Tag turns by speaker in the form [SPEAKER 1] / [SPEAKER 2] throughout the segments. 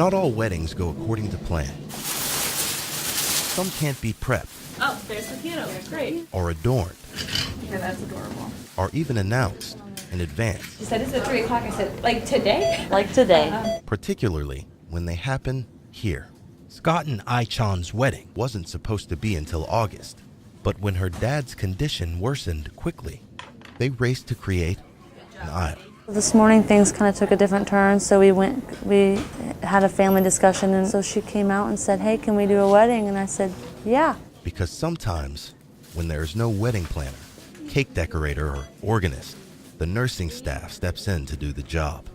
[SPEAKER 1] Not all weddings go according to plan. Some can't be prepped.
[SPEAKER 2] Oh, there's the piano. Great.
[SPEAKER 1] Or adorned.
[SPEAKER 2] Yeah, that's adorable.
[SPEAKER 1] Or even announced in advance.
[SPEAKER 2] She said it's at 3 o'clock. I said, like today?
[SPEAKER 3] Like today.
[SPEAKER 1] Particularly when they happen here. Scott and Ai-chan's wedding wasn't supposed to be until August. But when her dad's condition worsened quickly, they raced to create an aisle.
[SPEAKER 3] This morning things kind of took a different turn, so we had a family discussion, and so she came out and said, hey, can we do a wedding? And I said, yeah.
[SPEAKER 1] Because sometimes, when there's no wedding planner, cake decorator, or organist, the nursing staff steps in to do the job.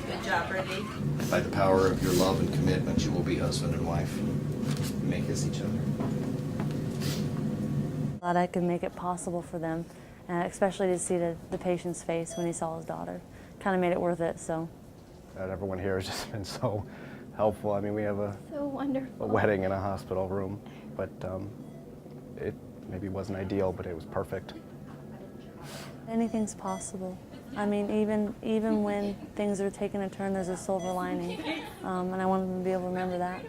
[SPEAKER 2] Good job, Brittany.
[SPEAKER 4] By the power of your love and commitment, you will be husband and wife. Make us each other.
[SPEAKER 3] Glad I could make it possible for them, especially to see the patient's face when he saw his daughter. Kind of made it worth it, so.
[SPEAKER 5] Everyone here has just been so helpful. I mean, we have a wedding in a hospital room, but it maybe wasn't ideal, but it was perfect.
[SPEAKER 3] Anything's possible. I mean, even when things are taking a turn, there's a silver lining, and I want them to be able to remember that.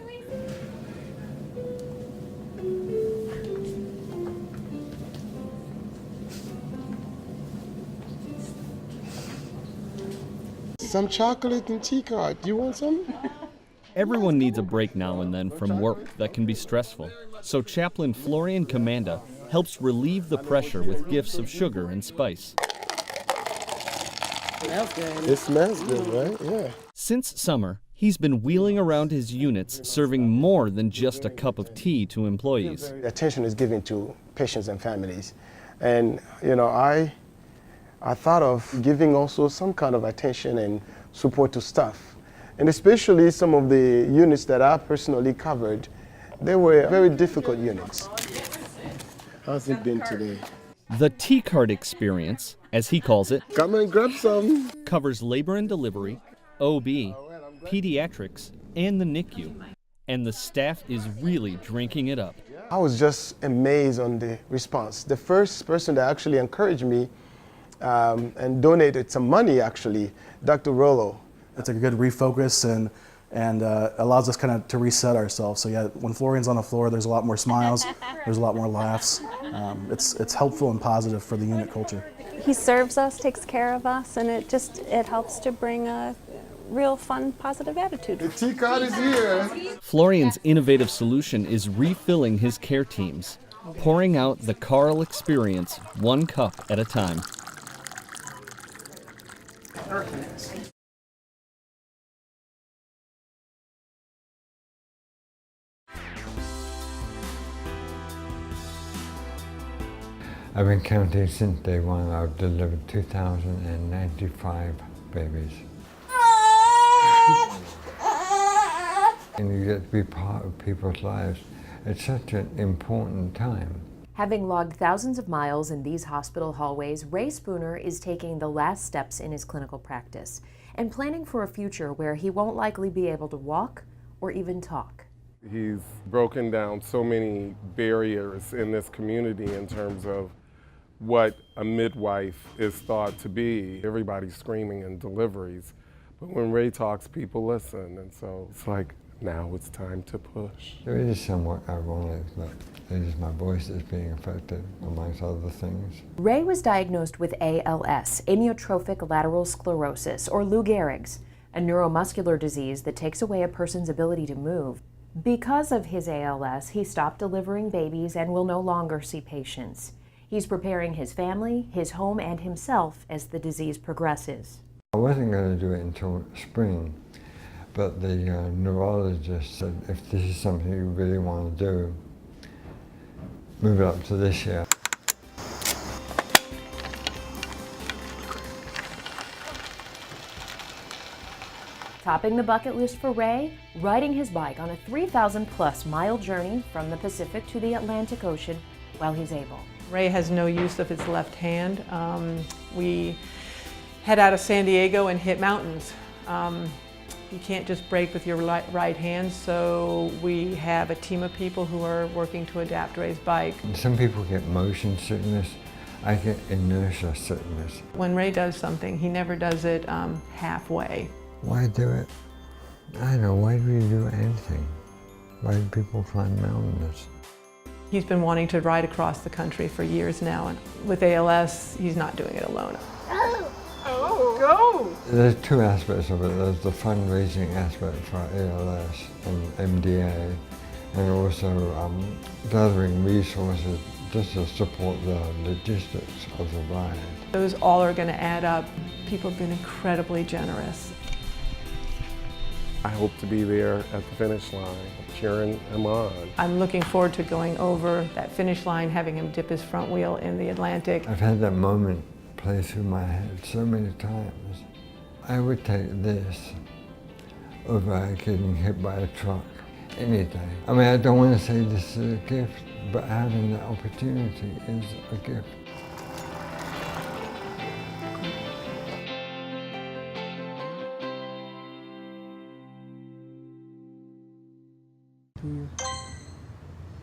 [SPEAKER 6] Some chocolate and tea card. Do you want some?
[SPEAKER 7] Everyone needs a break now and then from work that can be stressful. So Chaplain Florian Commanda helps relieve the pressure with gifts of sugar and spice.
[SPEAKER 6] It smells good, right? Yeah.
[SPEAKER 7] Since summer, he's been wheeling around his units serving more than just a cup of tea to employees.
[SPEAKER 6] Attention is given to patients and families. And, you know, I thought of giving also some kind of attention and support to staff. And especially some of the units that I personally covered, they were very difficult units. How's it been today?
[SPEAKER 7] The tea card experience, as he calls it,
[SPEAKER 6] Come and grab some.
[SPEAKER 7] covers labor and delivery, OB, pediatrics, and the NICU. And the staff is really drinking it up.
[SPEAKER 6] I was just amazed on the response. The first person that actually encouraged me and donated some money, actually, Dr. Rollo.
[SPEAKER 8] It's a good refocus and allows us kind of to reset ourselves. So yeah, when Florian's on the floor, there's a lot more smiles, there's a lot more laughs. It's helpful and positive for the unit culture.
[SPEAKER 9] He serves us, takes care of us, and it helps to bring a real fun, positive attitude.
[SPEAKER 6] The tea card is here.
[SPEAKER 7] Florian's innovative solution is refilling his care teams, pouring out the Carl experience one cup at a time.
[SPEAKER 10] I've been counting since day one. I've delivered 2,095 babies. And you get to be part of people's lives. It's such an important time.
[SPEAKER 11] Having logged thousands of miles in these hospital hallways, Ray Spooner is taking the last steps in his clinical practice and planning for a future where he won't likely be able to walk or even talk.
[SPEAKER 12] He's broken down so many barriers in this community in terms of what a midwife is thought to be. Everybody's screaming in deliveries, but when Ray talks, people listen, and so it's like, now it's time to push.
[SPEAKER 10] It is somewhat ironic that it is my voice that's being affected, amongst other things.
[SPEAKER 11] Ray was diagnosed with ALS, amyotrophic lateral sclerosis, or Lou Gehrig's, a neuromuscular disease that takes away a person's ability to move. Because of his ALS, he stopped delivering babies and will no longer see patients. He's preparing his family, his home, and himself as the disease progresses.
[SPEAKER 10] I wasn't going to do it until spring, but the neurologist said, if this is something you really want to do, move it up to this year.
[SPEAKER 11] Topping the bucket list for Ray, riding his bike on a 3,000+ mile journey from the Pacific to the Atlantic Ocean while he's able.
[SPEAKER 13] Ray has no use of his left hand. We head out of San Diego and hit mountains. You can't just brake with your right hand, so we have a team of people who are working to adapt Ray's bike.
[SPEAKER 10] Some people get motion sickness. I get inertia sickness.
[SPEAKER 13] When Ray does something, he never does it halfway.
[SPEAKER 10] Why do it? I don't know, why do we do anything? Why do people climb mountains?
[SPEAKER 13] He's been wanting to ride across the country for years now, and with ALS, he's not doing it alone.
[SPEAKER 2] Go!
[SPEAKER 10] There's two aspects of it. There's the fundraising aspect for ALS and MDA, and also gathering resources just to support the logistics of the ride.
[SPEAKER 13] Those all are going to add up. People have been incredibly generous.
[SPEAKER 12] I hope to be there at the finish line, cheering him on.
[SPEAKER 13] I'm looking forward to going over that finish line, having him dip his front wheel in the Atlantic.
[SPEAKER 10] I've had that moment play through my head so many times. I would take this over getting hit by a truck any day. I mean, I don't want to say this is a gift, but having that opportunity is a gift.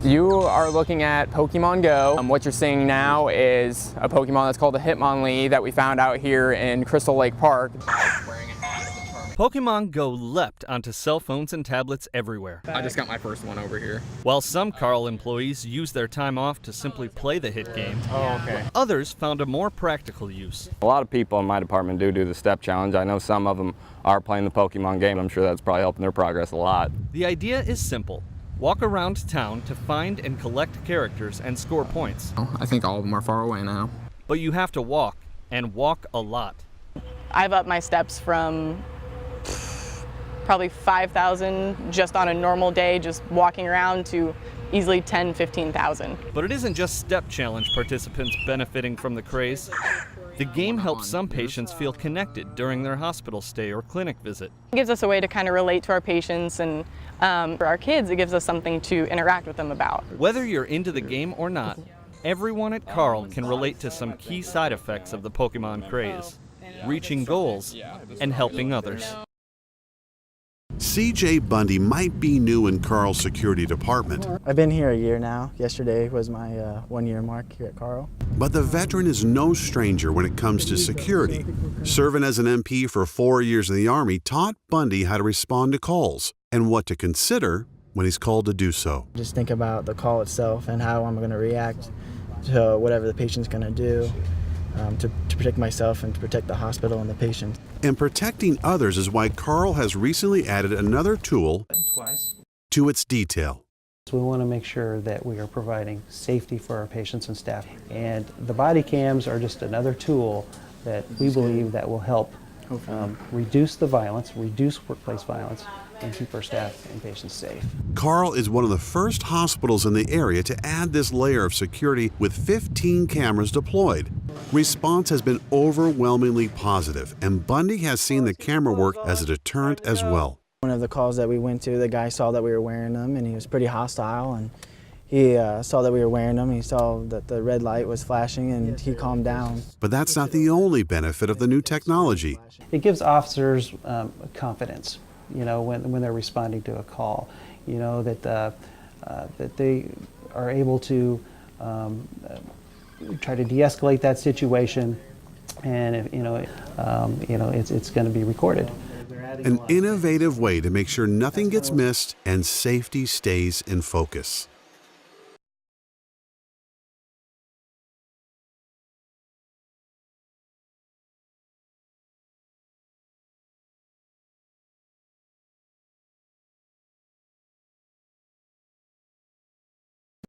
[SPEAKER 14] You are looking at Pokemon Go. What you're seeing now is a Pokemon that's called the Hitmonlee that we found out here in Crystal Lake Park.
[SPEAKER 7] Pokemon Go leapt onto cell phones and tablets everywhere.
[SPEAKER 14] I just got my first one over here.
[SPEAKER 7] While some Carl employees use their time off to simply play the hit game,
[SPEAKER 14] okay.
[SPEAKER 7] Others found a more practical use.
[SPEAKER 15] A lot of people in my department do the step challenge. I know some of them are playing the Pokemon game. I'm sure that's probably helping their progress a lot.
[SPEAKER 7] The idea is simple. Walk around town to find and collect characters and score points.
[SPEAKER 14] I think all of them are far away now.
[SPEAKER 7] But you have to walk, and walk a lot.
[SPEAKER 16] I've upped my steps from probably 5,000 just on a normal day, just walking around, to easily 10, 15,000.
[SPEAKER 7] But it isn't just step challenge participants benefiting from the craze. The game helps some patients feel connected during their hospital stay or clinic visit.
[SPEAKER 16] It gives us a way to kind of relate to our patients, and for our kids, it gives us something to interact with them about.
[SPEAKER 7] Whether you're into the game or not, everyone at Carl can relate to some key side effects of the Pokemon craze: reaching goals and helping others.
[SPEAKER 17] C.J. Bundy might be new in Carl's security department.
[SPEAKER 18] I've been here a year now. Yesterday was my 1-year mark here at Carl.
[SPEAKER 17] But the veteran is no stranger when it comes to security. Serving as an MP for 4 years in the Army taught Bundy how to respond to calls and what to consider when he's called to do so.
[SPEAKER 18] Just think about the call itself and how I'm going to react to whatever the patient's going to do. To protect myself and to protect the hospital and the patient.
[SPEAKER 17] And protecting others is why Carl has recently added another tool to its detail.
[SPEAKER 19] We want to make sure that we are providing safety for our patients and staff. And the body cams are just another tool that we believe that will help reduce the violence, reduce workplace violence, and keep our staff and patients safe.
[SPEAKER 17] Carl is one of the first hospitals in the area to add this layer of security with 15 cameras deployed. Response has been overwhelmingly positive, and Bundy has seen the camera work as a deterrent as well.
[SPEAKER 18] One of the calls that we went to, the guy saw that we were wearing them, and he was pretty hostile, and he saw that we were wearing them. He saw that the red light was flashing, and he calmed down.
[SPEAKER 17] But that's not the only benefit of the new technology.
[SPEAKER 19] It gives officers confidence, you know, when they're responding to a call, you know, that they are able to try to de-escalate that situation, and if, it's going to be recorded.
[SPEAKER 17] An innovative way to make sure nothing gets missed and safety stays in focus.